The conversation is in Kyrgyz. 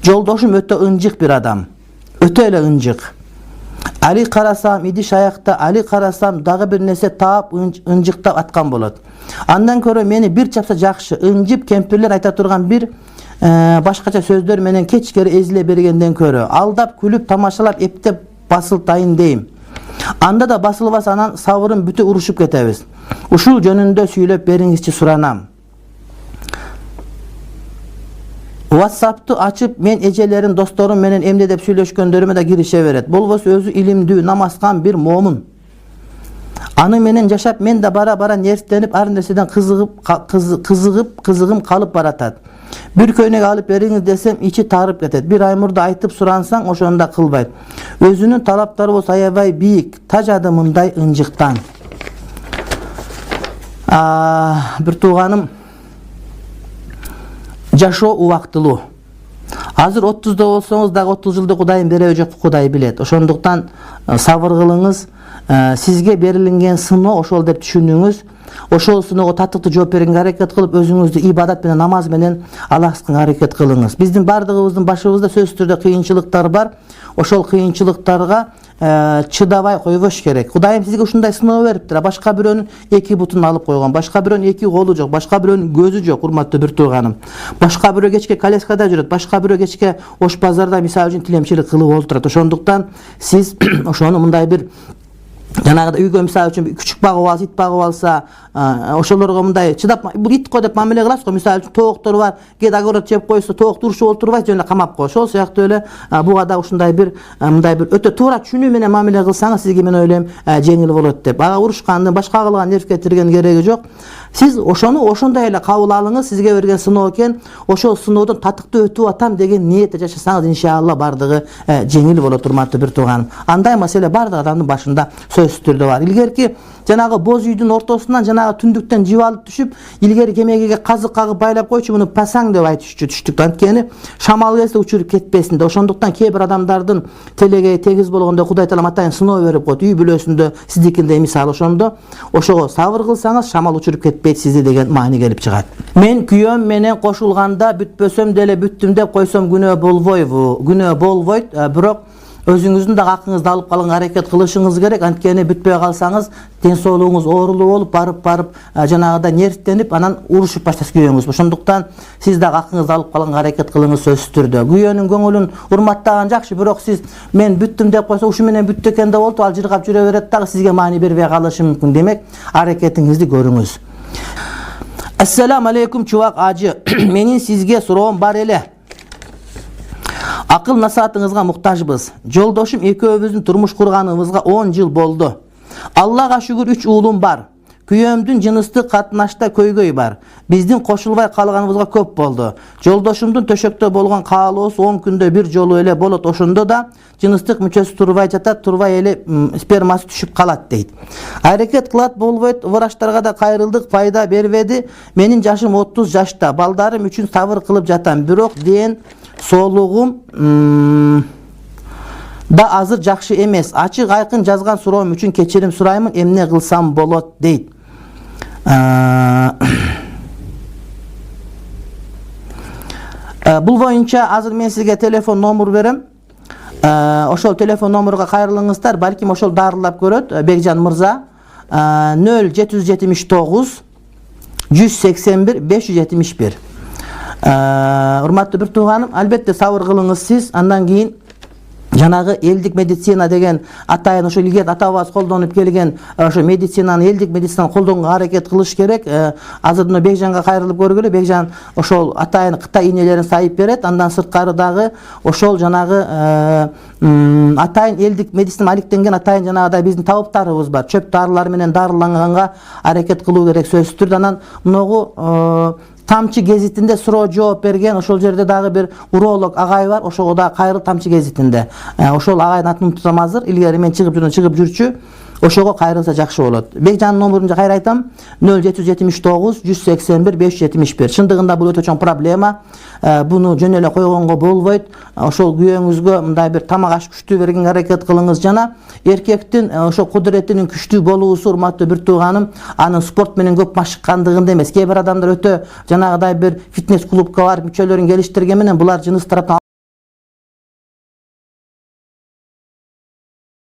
Жолдошум өтө ынжык bir adam. Өтө эле ынжык. Ali karasam idiş ayakta, Ali karasam dağı bir nese taap ınjıktap atkan bolot. Andan көрө meni bir çapsa jakşı, ınjıp kempirler ayta turgan bir başkaça sözдөр menen keçkeri ezile bергenden көрө. Aldap, külüp, tamaşalap, eптеп basıltayın deyim. Anda da basılbas anan savırın bütü uruşup ketebиz. Uşul jönündө süйлөp beriңizçi suranam. WhatsApp'ты açıp men ecelerin dostlarım menen emde dep süйлөшкөндөрүмө da girişe beret. Bolbosu özü ilimdүү, namaskan bir momun. Anı menen jaşap men de bara nerstenip ar nerseden kızıgım kalıp baratat. Bir köynek alıp beriңiz desem içi tarıp ketet. Bir aymurda aytıp suransan oşonda kılbayt. Özünün talaptары bolsa aябай biyik, taj adımınday ınjıktan. Bir tuğanım жашоо убактылуу. Азыр 30'da болсоңуз дагы 30 жылды Кудайым береби жок, Кудай билет. Ошондуктан сабыр кылыңыз. Сизге берилген сыноо ошол деп түшүнүңүз. Ошол сыноого татыктуу жооп берүүгө аракет кылып, өзүңүздү ибадат менен, намаз менен аластырууга аракет кылыңыз. Биздин бардыгыбыздын башыбызда сөзсүз түрдө кыйынчылыктар бар. Ошол кыйынчылыктарга чыдабай койбош керек. Кудайым сизге ушундай сыноо бериптир. Башка бирөөнүн эки бутун алып койгон, башка бирөөнүн эки колу жок, башка бирөөнүн көзү жок, урматтуу бир тууганым. Башка бирөө кечке коляскада жүрөт, башка бирөө кечке ош базарда мисалы үчүн тилемчилик кылып отурат. Ошондуктан сиз ошону мындай бир жанагыда үйгө мисалы үчүн күчүк багып алса, ит багып алса, ошолорго мындай чыдап, бул ит го деп мамиле кыласыз го. Мисалы үчүн тооктор бар, кээде огород жеп койсо, тоок урушуп отурбайт, жөн эле камап коет. Ошол сыяктуу эле буга да ушундай бир мындай бир өтө туура түшүнүү менен мамиле кылсаңыз, сизге мен ойлойм жеңил болот деп. Ага урушканды, башка кылган нерв кетирген кереги жок. Сиз ошону ошондой эле кабыл алыңыз. Сизге берген сыноо экен, ошол сыноодон татыктуу өтүп атам деген ниетте жашасаңыз, иншалла бардыгы жеңил болот, урматтуу бир тууганым. Андай маселе бардык адамдын башында сөзсүз түрдө бар. Илгерки жанагы боз үйдүн ортосунан жанагы түндүктөн жип алып түшүп, илгери кемегеге казык кагып байлап койчу, муну пасаң деп айтышчу түштүктө. Анткени шамал келсе учуруп кетпесин деп. Ошондуктан кээ бир адамдардын телеге тегиз болгондо Кудай Таалам атайын сыноо берип коет. Үй бүлөсүндө сиздикиндей мисалы ошондо ошого сабыр кылсаңыз шамал учуруп кетпейт сизди деген маани келип чыгат. Мен күйөөм менен кошулганда бүтпөсөм деле бүттүм деп койсом күнөө болбойбу? Күнөө болбойт, бирок өзүңүздүн да акыңызды алып калганга аракет кылышыңыз керек. Анткени бүтпөй калсаңыз ден соолугуңуз оорулуу болуп, барып жанагыда нервтенип, анан урушуп баштайсыз күйөөңүз. Ошондуктан сиз да акыңызды алып калганга аракет кылыңыз сөзсүз түрдө. Күйөөнүн көңүлүн урматтаган жакшы, бирок сиз мен бүттүм деп койсо, ушу менен бүттү экен да болду, ал жыргап жүрө берет дагы, сизге маани бербей калышы мүмкүн. Демек, аракетиңизди көрүңүз. Ассаламу алейкум чубак ажы. Менин сизге суроом бар эле. Акыл насаатыңызга муктажбыз. Жолдошум экөөбүздүн турмуш курганыбызга 10 жыл болду. Аллага шүгүр 3 уулум бар. Күйөөмдүн жыныстык катнашта көйгөй бар. Биздин кошулбай калганыбызга көп болду. Жолдошумдун төшөктө болгон каалоосу 10 күндө bir жолу эле болот. Ошондо да жыныстык мүчөсү турбай жатат, турбай эле спермасы түшүп калат дейт. Аракет кылат, болбойт, врачтарга да кайрылдык, пайда бербеди. Менин жашым 30 жашта. Балдарым үчүн сабыр кылып жатам. Бирок ден соолугум да азыр жакшы эмес. Ачык айкын жазган суроом үчүн кечирим сураймын. Эмне кылсам болот дейт. Бул боюнча азыр мен сизге телефон номер берем. Ошол телефон номерге кайрылыңыздар. Балким ошол дарылап көрөт Бекжан мырза. 0779 181 571. Урматтуу бир тууганым, албетте сабыр кылыңыз сиз. Андан кийин жанагы элдик медицина деген атайын ошо илгери ата-бабабыз колдонуп келген ошо медицинаны, элдик медицинаны колдонууга аракет кылыш керек. Азыр мына Бекжанга кайрылып көргүлө. Бекжан ошол атайын Кытай ийнелерин сайып берет. Андан сырткары дагы ошол жанагы атайын элдик медицина алектенген атайын жанагыдай биздин табыптарыбыз бар. Чөп дарылар менен дарыланганга аракет кылуу керек сөзсүз түрдө. Анан мынагу Тамчы гезитинде суроо жооп берген, ошол жерде дагы бир уролог агай бар, ошого да кайрыл Тамчы гезитинде. Ошол агайдын атын унутсам азыр, илгери мен чыгып жүрчү. Ошого кайрылса жакшы болот. Бекжан номерин кайра айтам. 0779 181 571. Чындыгында бул өтө чоң проблема. Буну жөн эле койгонго болбойт. Ошол күйөөңүзгө мындай бир тамак аш күчтүү бергенге аракет кылыңыз. Жана эркектин ошо кудуретинин күчтүү болуусу, урматтуу бир тууганым, анын спорт менен көп машыккандыгында эмес. Кээ бир адамдар өтө жанагыдай бир фитнес клубка барып мүчөлөрүн келиштирген менен булар жыныс тараптан